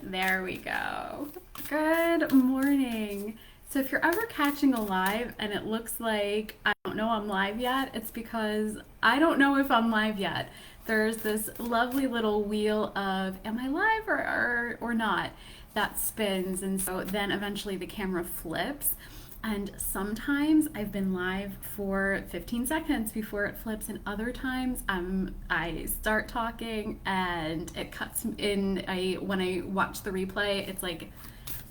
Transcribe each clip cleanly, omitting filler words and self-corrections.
There we go. Good morning. So if you're ever catching a live and it looks like I don't know I'm live yet, it's because I don't know if I'm live yet. There's this lovely little wheel of am I live or not that spins, and so then eventually the camera flips. And sometimes I've been live for 15 seconds before it flips, and other times I start talking and it cuts in. When I watch the replay, it's like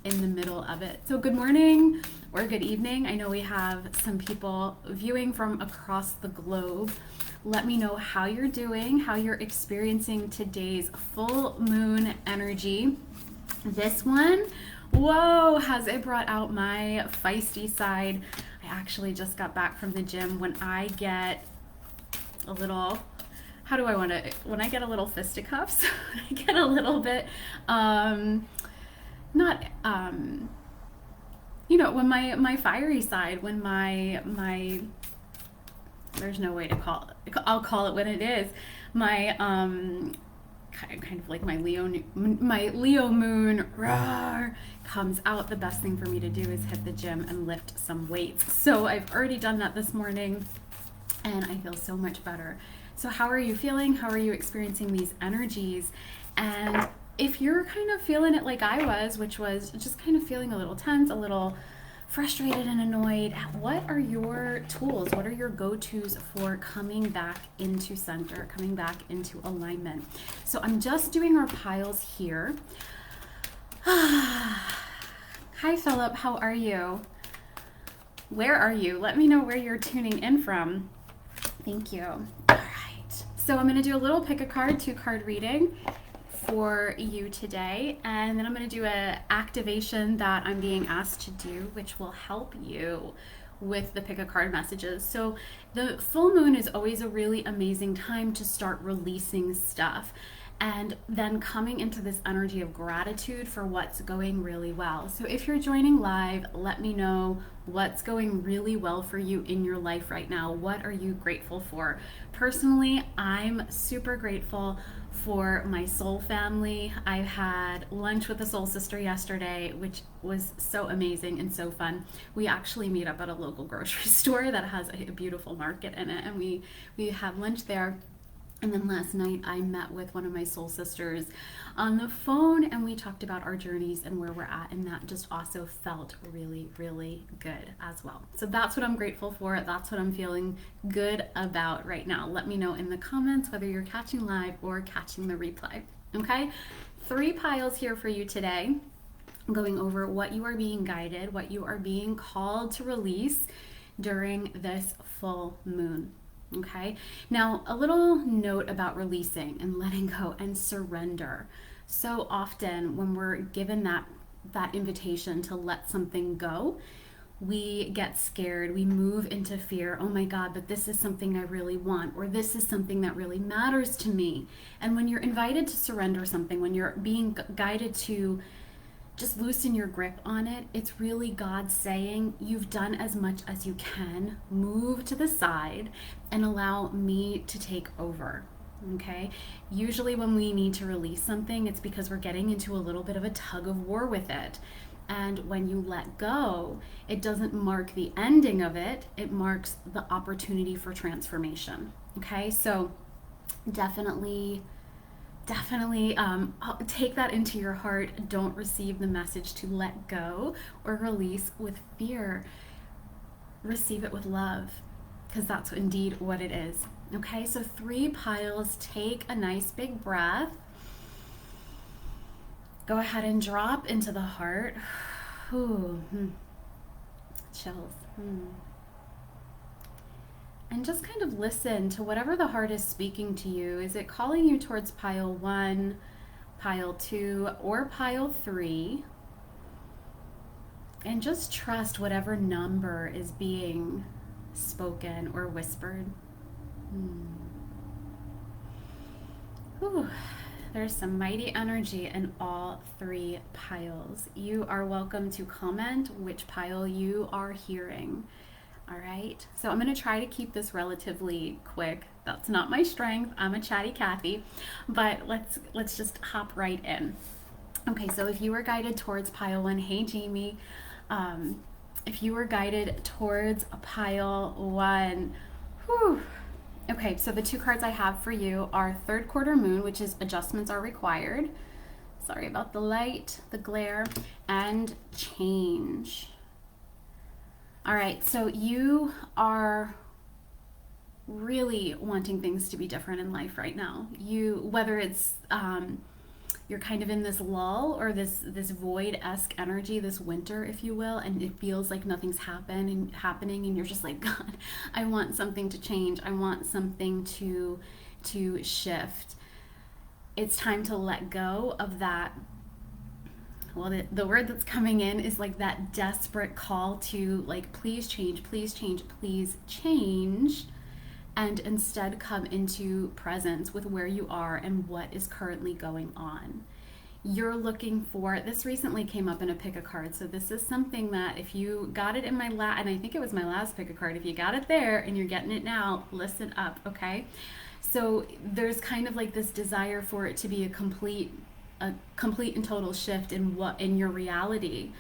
in the middle of it. So good morning or good evening. I know we have some people viewing from across the globe. Let me know how you're doing, how you're experiencing today's full moon energy. This one, whoa, has it brought out my feisty side. I actually just got back from the gym. When I get a little, when I get a little fisticuffs, I get a little bit, when my fiery side, when my there's no way to call it, I'll call it what it is. My, kind of like my Leo moon roar comes out. The best thing for me to do is hit the gym and lift some weights. So I've already done that this morning and I feel so much better. So how are you feeling? How are you experiencing these energies? And if you're kind of feeling it like I was, which was just kind of feeling a little tense, a little frustrated and annoyed, what are your tools? What are your go-tos for coming back into center, coming back into alignment? So I'm just doing our piles here. Hi Philip, how are you? Where are you? Let me know where you're tuning in from. Thank you. All right. So I'm going to do a little pick a card, 2-card reading for you today, and then I'm going to do an activation that I'm being asked to do, which will help you with the pick a card messages. So the full moon is always a really amazing time to start releasing stuff and then coming into this energy of gratitude for what's going really well. So if you're joining live, let me know what's going really well for you in your life right now. What are you grateful for? Personally, I'm super grateful for my soul family. I had lunch with a soul sister yesterday, which was so amazing and so fun. We actually meet up at a local grocery store that has a beautiful market in it, and we had lunch there. And then last night I met with one of my soul sisters on the phone and we talked about our journeys and where we're at, and that just also felt really, really good as well. So that's what I'm grateful for. That's what I'm feeling good about right now. Let me know in the comments whether you're catching live or catching the replay. Okay? 3 piles here for you today. I'm going over what you are being guided, what you are being called to release during this full moon. Okay, now a little note about releasing and letting go and surrender. So often when we're given that invitation to let something go, we get scared, we move into fear. Oh my God, but this is something I really want, or this is something that really matters to me. And when you're invited to surrender something, when you're being guided to just loosen your grip on it, it's really God saying, you've done as much as you can, move to the side and allow me to take over. Okay? Usually when we need to release something, it's because we're getting into a little bit of a tug of war with it. And when you let go, it doesn't mark the ending of it, it marks the opportunity for transformation. Okay? So definitely take that into your heart. Don't receive the message to let go or release with fear. Receive it with love, because that's indeed what it is. Okay, so 3 piles. Take a nice big breath. Go ahead and drop into the heart. Ooh, chills. And just kind of listen to whatever the heart is speaking to you. Is it calling you towards pile 1, pile 2, or pile 3? And just trust whatever number is being spoken or whispered. Ooh, there's some mighty energy in all 3 piles. You are welcome to comment which pile you are hearing. All right, so I'm going to try to keep this relatively quick. That's not my strength. I'm a chatty Cathy, but let's just hop right in. Okay, so if you were guided towards pile one, hey Jamie, if you were guided towards pile one, whew. Okay, so the two cards I have for you are third quarter moon, which is adjustments are required. Sorry about the light, the glare, and change. All right, so you are really wanting things to be different in life right now. Whether it's you're kind of in this lull or this void-esque energy, this winter, if you will, and it feels like nothing's happening, and you're just like, God, I want something to change. I want something to shift. It's time to let go of that. Well, the word that's coming in is like that desperate call to like, please change, please change, please change, and instead come into presence with where you are and what is currently going on. You're looking for, this recently came up in a pick a card, so this is something that if you got it in my and I think it was my last pick a card, if you got it there and you're getting it now, listen up, okay? So there's kind of like this desire for it to be a complete and total shift in your reality.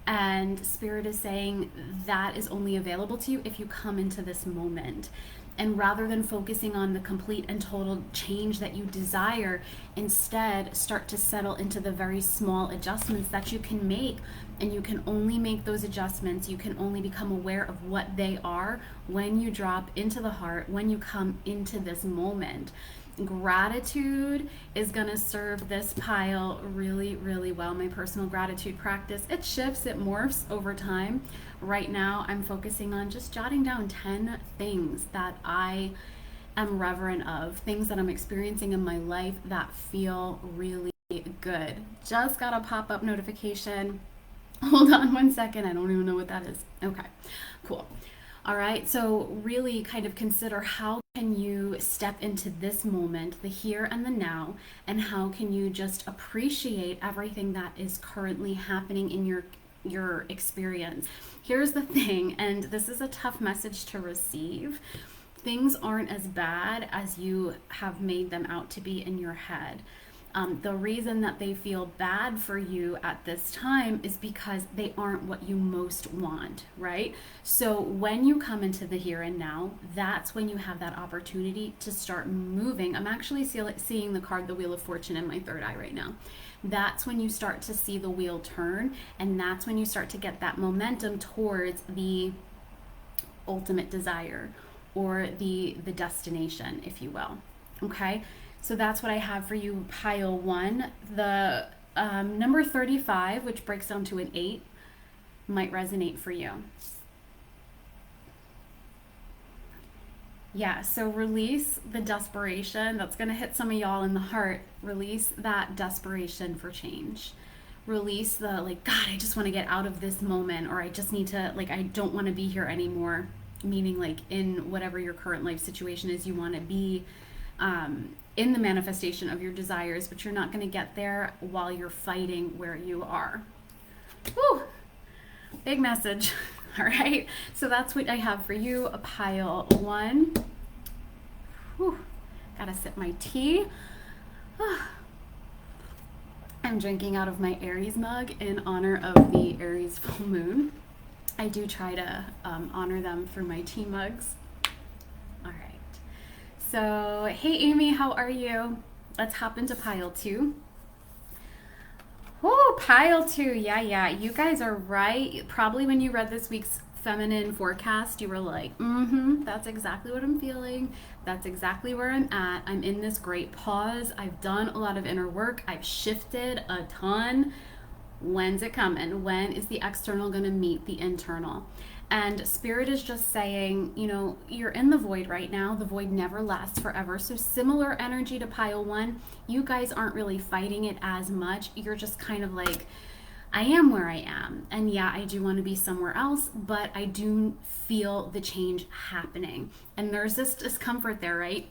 And Spirit is saying that is only available to you if you come into this moment. And rather than focusing on the complete and total change that you desire, instead start to settle into the very small adjustments that you can make. And you can only make those adjustments, you can only become aware of what they are when you drop into the heart, when you come into this moment. Gratitude is going to serve this pile really, really well. My personal gratitude practice, it shifts, it morphs over time. Right now, I'm focusing on just jotting down 10 things that I am reverent of, things that I'm experiencing in my life that feel really good. Just got a pop-up notification. Hold on one second. I don't even know what that is. Okay, cool. All right, so really kind of consider how can you step into this moment, the here and the now, and how can you just appreciate everything that is currently happening in your experience. Here's the thing, and this is a tough message to receive. Things aren't as bad as you have made them out to be in your head. The reason that they feel bad for you at this time is because they aren't what you most want, right? So when you come into the here and now, that's when you have that opportunity to start moving. I'm actually seeing the card, the Wheel of Fortune, in my third eye right now. That's when you start to see the wheel turn, and that's when you start to get that momentum towards the ultimate desire or the destination, if you will. Okay? So that's what I have for you, pile one. The number 35, which breaks down to an 8, might resonate for you. Yeah, so release the desperation. That's going to hit some of y'all in the heart. Release that desperation for change. Release the, like, God, I just want to get out of this moment, or I just need to, like, I don't want to be here anymore. Meaning, like, in whatever your current life situation is, you want to be in the manifestation of your desires, but you're not going to get there while you're fighting where you are. Woo! Big message. All right, so that's what I have for you, a pile one. Whew. Gotta sip my tea. I'm drinking out of my Aries mug in honor of the Aries full moon. I do try to honor them through my tea mugs. All right. So, hey Amy, how are you? Let's hop into pile two. Oh, pile two. Yeah. You guys are right. Probably when you read this week's feminine forecast, you were like, that's exactly what I'm feeling. That's exactly where I'm at. I'm in this great pause. I've done a lot of inner work. I've shifted a ton. When's it coming? When is the external going to meet the internal? And Spirit is just saying, you know, you're in the void right now. The void never lasts forever. So similar energy to pile one, you guys aren't really fighting it as much. You're just kind of like, I am where I am. And yeah, I do want to be somewhere else, but I do feel the change happening. And there's this discomfort there, right?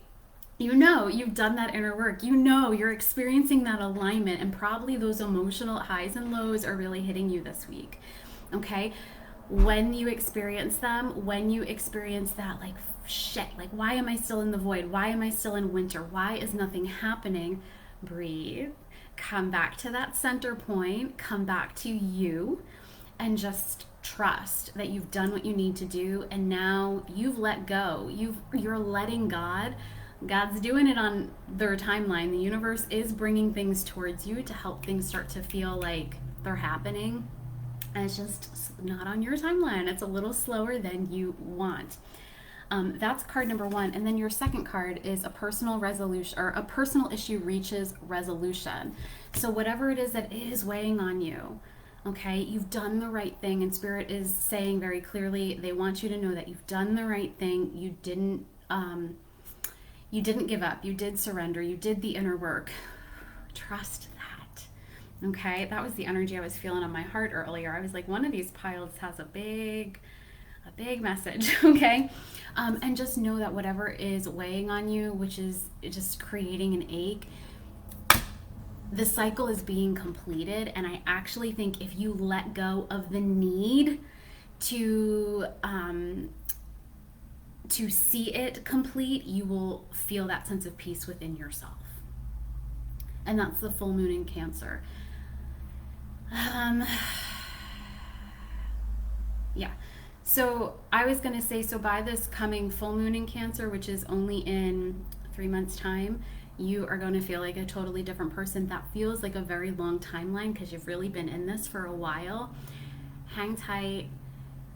You know, you've done that inner work. You know, you're experiencing that alignment, and probably those emotional highs and lows are really hitting you this week. Okay? When you experience them, when you experience that, like, shit, like, why am I still in the void? Why am I still in winter? Why is nothing happening? Breathe. come back to that center point, come back to you, and just trust that you've done what you need to do, and now you've let go. You're letting God. God's doing it on their timeline. The universe is bringing things towards you to help things start to feel like they're happening. And it's just not on your timeline. It's a little slower than you want. That's card number one. And then your second card is a personal resolution, or a personal issue reaches resolution. So whatever it is that is weighing on you, okay, you've done the right thing, and Spirit is saying very clearly, they want you to know that you've done the right thing. You didn't give up. You did surrender. You did the inner work. Trust that. Okay, that was the energy I was feeling on my heart earlier. I was like, one of these piles has a big message, okay? And just know that whatever is weighing on you, which is just creating an ache, the cycle is being completed. And I actually think if you let go of the need to see it complete, you will feel that sense of peace within yourself. And that's the full moon in Cancer. Yeah. So I was going to say, so by this coming full moon in Cancer, which is only in 3 months' time, you are going to feel like a totally different person. That feels like a very long timeline because you've really been in this for a while. Hang tight.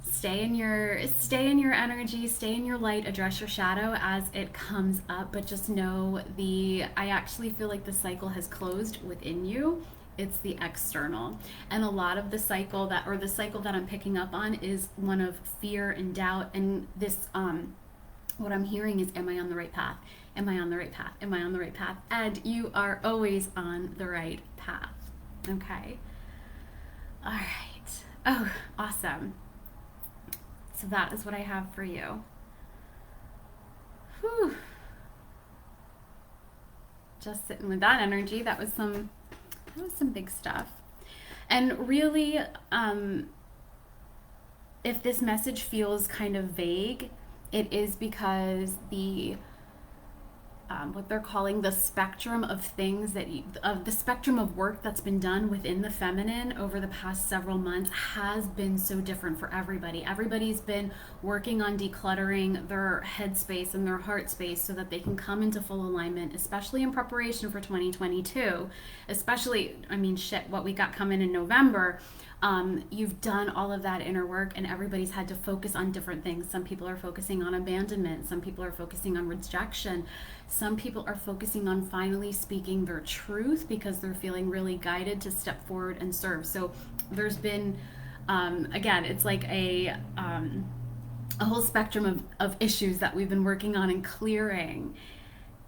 Stay in your energy, stay in your light, address your shadow as it comes up, but just know I actually feel like the cycle has closed within you. It's the external. And a lot of the cycle that I'm picking up on is one of fear and doubt. And this, what I'm hearing is, am I on the right path? Am I on the right path? Am I on the right path? And you are always on the right path. Okay. All right. Oh, awesome. So that is what I have for you. Whew. Just sitting with that energy. That was some big stuff. And really, if this message feels kind of vague, it is because what they're calling the spectrum of things the spectrum of work that's been done within the feminine over the past several months has been so different for everybody. Everybody's been working on decluttering their headspace and their heart space so that they can come into full alignment, especially in preparation for 2022. Especially, what we got coming in November. You've done all of that inner work, and everybody's had to focus on different things. Some people are focusing on abandonment. Some people are focusing on rejection. Some people are focusing on finally speaking their truth because they're feeling really guided to step forward and serve. So there's been, again, it's like a whole spectrum of issues that we've been working on and clearing.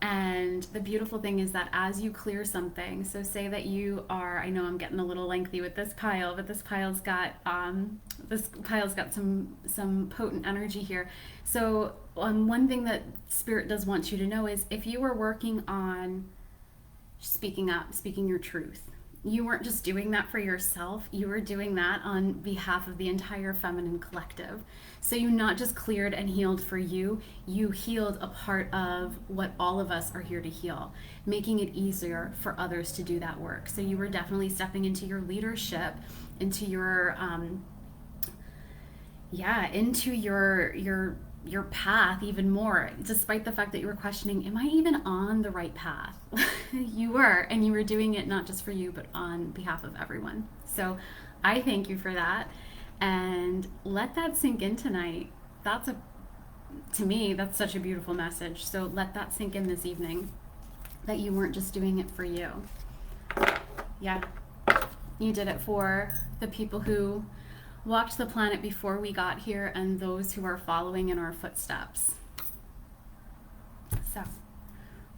And the beautiful thing is that as you clear something, so say that you are, I know I'm getting a little lengthy with this pile, but this pile's got some potent energy here. So one thing that Spirit does want you to know is if you are working on speaking up, speaking your truth, you weren't just doing that for yourself, you were doing that on behalf of the entire feminine collective. So you not just cleared and healed for you, you healed a part of what all of us are here to heal, making it easier for others to do that work. So you were definitely stepping into your leadership, into your your path even more, despite the fact that you were questioning, am I even on the right path? You were, and you were doing it not just for you, but on behalf of everyone. So I thank you for that, and let that sink in tonight. To me, that's such a beautiful message. So let that sink in this evening, that you weren't just doing it for you. Yeah, you did it for the people who walked the planet before we got here and those who are following in our footsteps. So,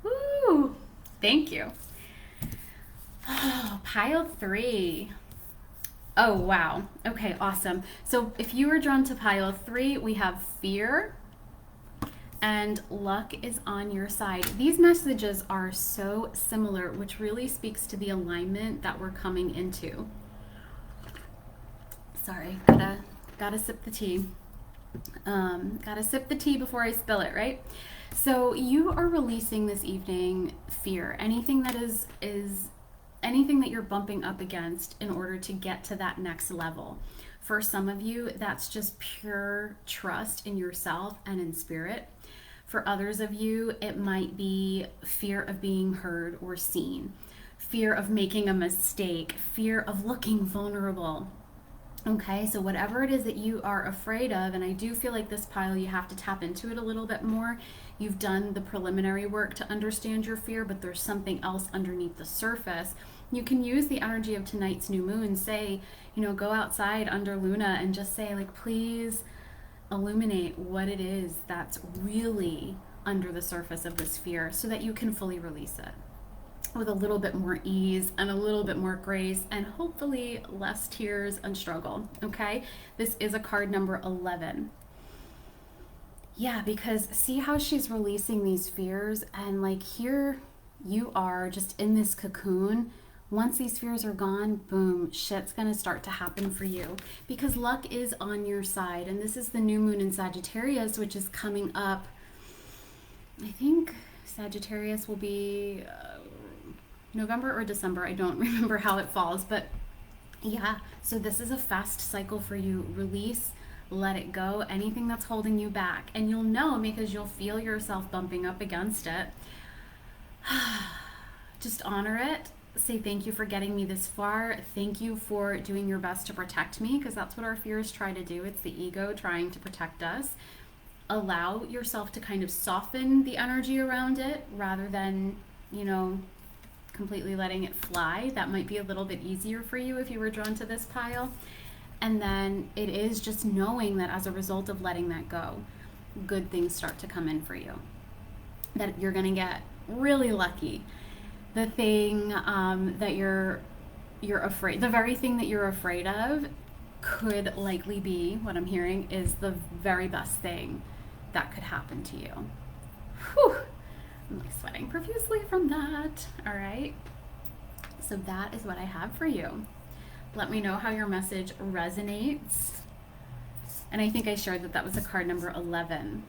woo, thank you. Oh, pile 3. Oh, wow. Okay, awesome. So if you were drawn to pile 3, we have fear and luck is on your side. These messages are so similar, which really speaks to the alignment that we're coming into. Sorry, gotta sip the tea. Gotta sip the tea before I spill it, right? So you are releasing this evening fear. Anything that is anything that you're bumping up against in order to get to that next level. For some of you, that's just pure trust in yourself and in spirit. For others of you, it might be fear of being heard or seen, fear of making a mistake, fear of looking vulnerable. Okay, so whatever it is that you are afraid of, and I do feel like this pile, you have to tap into it a little bit more. You've done the preliminary work to understand your fear, but there's something else underneath the surface. You can use the energy of tonight's new moon. Say, go outside under Luna and just say, like, please illuminate what it is that's really under the surface of this fear so that you can fully release it with a little bit more ease and a little bit more grace and hopefully less tears and struggle. Okay, this is a card number 11. Yeah, because see how she's releasing these fears, and like here you are just in this cocoon. Once these fears are gone, boom, shit's gonna start to happen for you because luck is on your side. And this is the new moon in Sagittarius, which is coming up. I think Sagittarius will be November or December. I don't remember how it falls, but yeah, so this is a fast cycle for you. Release, let it go, anything that's holding you back. And you'll know because you'll feel yourself bumping up against it. Just honor it. Say thank you for getting me this far. Thank you for doing your best to protect me, because that's what our fears try to do. It's the ego trying to protect us. Allow yourself to kind of soften the energy around it rather than, completely letting it fly. That might be a little bit easier for you if you were drawn to this pile. And then it is just knowing that as a result of letting that go, good things start to come in for you. That you're going to get really lucky. The thing that you're afraid, the very thing that you're afraid of could likely be, what I'm hearing, is the very best thing that could happen to you. Whew. I'm like sweating profusely from that. All right. So that is what I have for you. Let me know how your message resonates. And I think I shared that was a card number 11.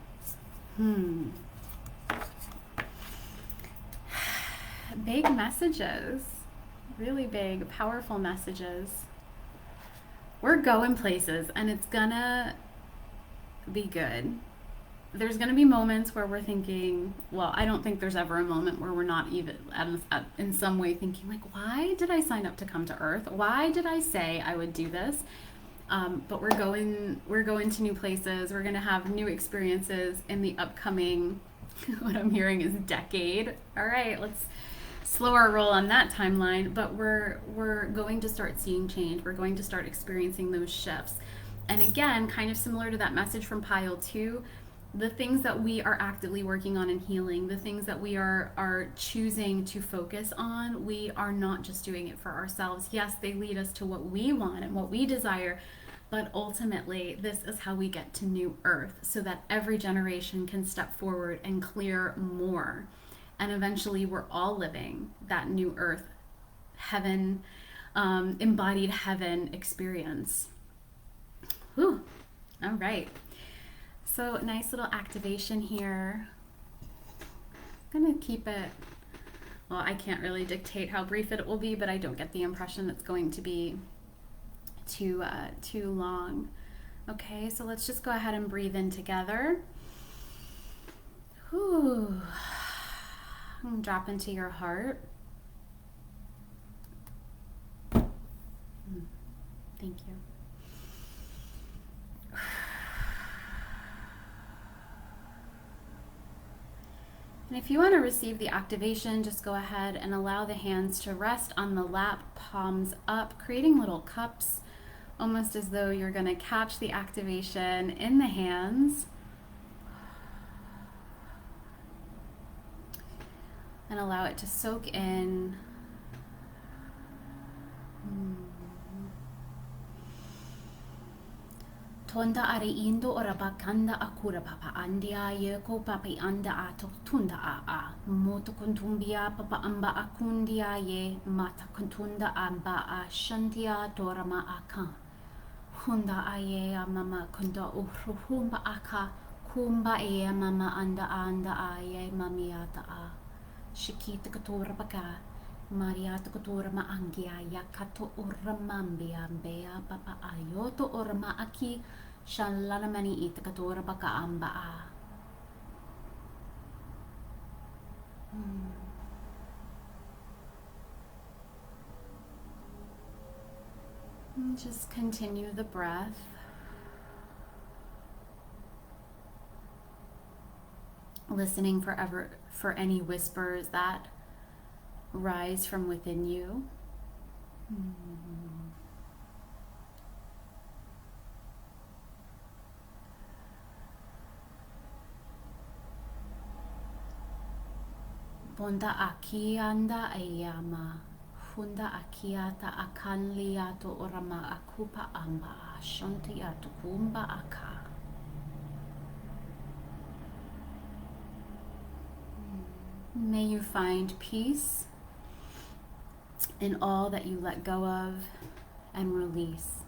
Big messages. Really big, powerful messages. We're going places and it's gonna be good. There's going to be moments where we're thinking, well, I don't think there's ever a moment where we're not even in some way thinking like, why did I sign up to come to Earth? Why did I say I would do this? But we're going to new places. We're going to have new experiences in the upcoming, what I'm hearing is decade. All right, let's slow our roll on that timeline. But we're going to start seeing change. We're going to start experiencing those shifts. And again, kind of similar to that message from pile 2, the things that we are actively working on and healing, the things that we are choosing to focus on, we are not just doing it for ourselves. Yes, they lead us to what we want and what we desire, but ultimately this is how we get to new Earth so that every generation can step forward and clear more. And eventually we're all living that new Earth, heaven, embodied heaven experience. Whew. All right. So nice little activation here. I'm gonna keep it, well, I can't really dictate how brief it will be, but I don't get the impression it's going to be too long. Okay, so let's just go ahead and breathe in together. Whew. And drop into your heart. Thank you. And if you want to receive the activation, just go ahead and allow the hands to rest on the lap, palms up, creating little cups, almost as though you're going to catch the activation in the hands. And allow it to soak in. Tonda are indo ora bakanda akura papa andia ye ko papi anda ato tunda a moto kontumbia papa amba akundia ye mata kontunda amba a shantia dorama aka hunda aye mama kunda uhumba aka kumba e mama anda aye mamiata a shikita katora baka Mariata kotorama angia yakato uramambia bea papa ayoto urama aki shalana mani itakatora baka ambaa. And just continue the breath. Listening for any whispers that rise from within you. Bonda aki anda ayama. Hunda akiata akanliato orama akupa amba. Shanti atukumba aka. May you find peace in all that you let go of and release.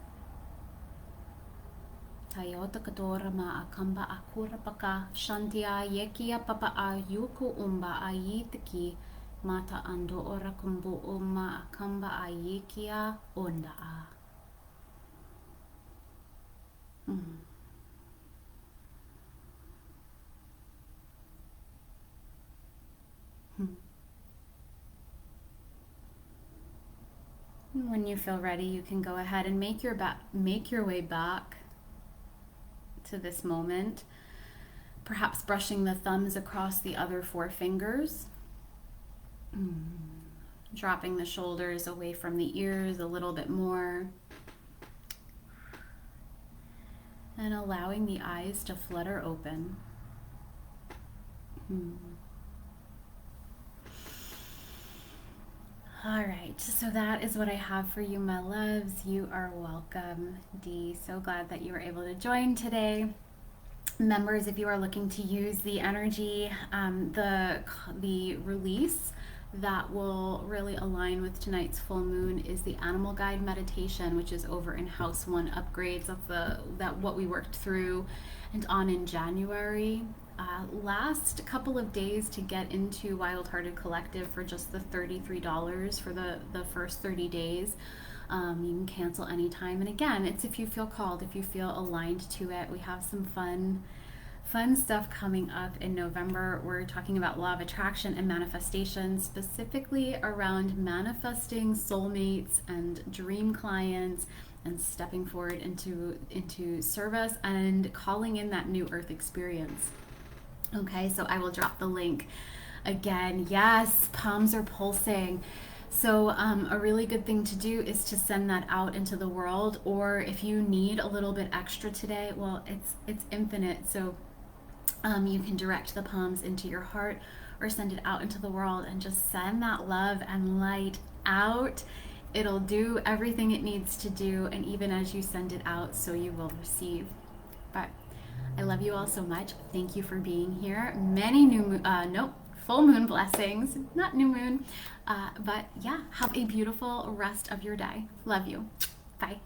Tayota kadora ma akamba akura paka shantia yekia papa ayuku umba ayitiki mata ando ora kumbu umma akamba ayikia onda a. When you feel ready, you can go ahead and make your way back to this moment, perhaps brushing the thumbs across the other 4 fingers, dropping the shoulders away from the ears a little bit more, and allowing the eyes to flutter open. All right, so that is what I have for you, my loves. You are welcome, Dee. So glad that you were able to join today. Members, if you are looking to use the energy, the release that will really align with tonight's full moon is the animal guide meditation, which is over in House 1 upgrades. That's what we worked through and on in January. Last couple of days to get into Wild Hearted Collective for just the $33 for the first 30 days. You can cancel anytime. And again, it's if you feel called, if you feel aligned to it. We have some fun stuff coming up in November. We're talking about law of attraction and manifestation, specifically around manifesting soulmates and dream clients and stepping forward into service and calling in that new earth experience. Okay, so I will drop the link again. Yes, palms are pulsing. So a really good thing to do is to send that out into the world, or if you need a little bit extra today, well, it's infinite. So you can direct the palms into your heart or send it out into the world and just send that love and light out. It'll do everything it needs to do, and even as you send it out, so you will receive. But I love you all so much. Thank you for being here. Many full moon blessings, not new moon. But yeah, have a beautiful rest of your day. Love you. Bye.